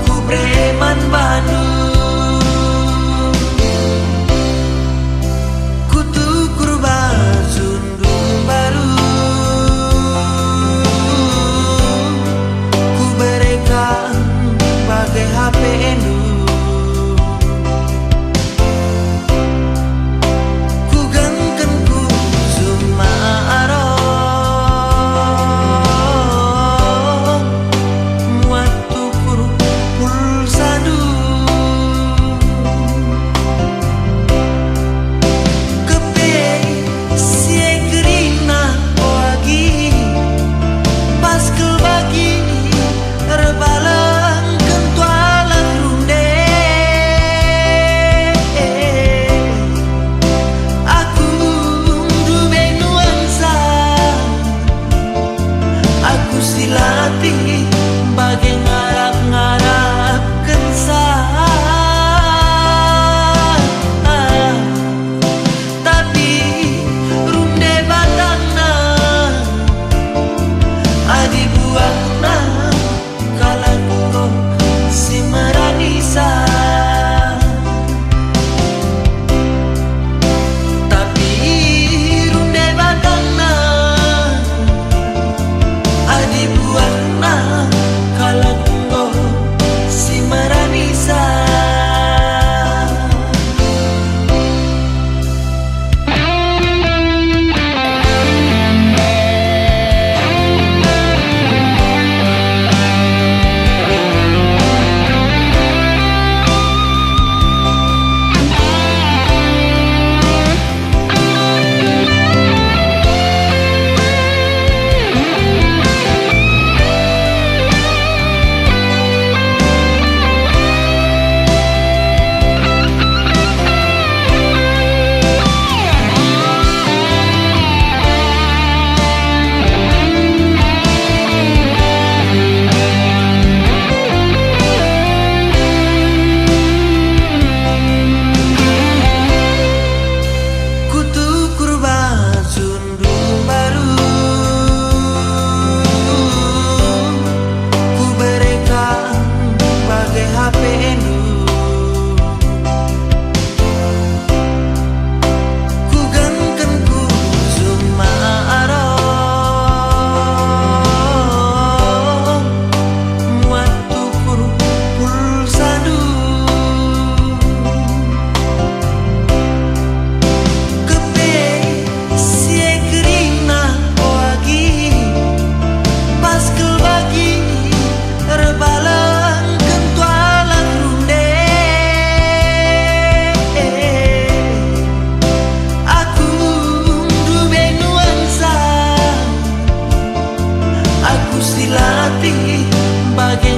Ku preman Bandung, ku tukur Sundung baru, ku berikan bagai HP Endu, ku gengken ku Sumarong, muat tukur pulsadu, kepe sie gerina oagi, pas kelbagi rebalang kentualan runde, aku dube nuansa, aku silati bagai ngarap-ngarap kensah, tapi runde batangna adi buahna kalaku si meranisa, tapi runde batangna adi buahna kalaku si meranisa. Ku tukur Sundung baru, ku berikan bagai HP Endu, ku gengken ku Sumarong, muat tukur pulsadu, kepe sie gerina oagi, pas kelbagi rebalang kentualan runde, aku dube nuansa, aku silati bagai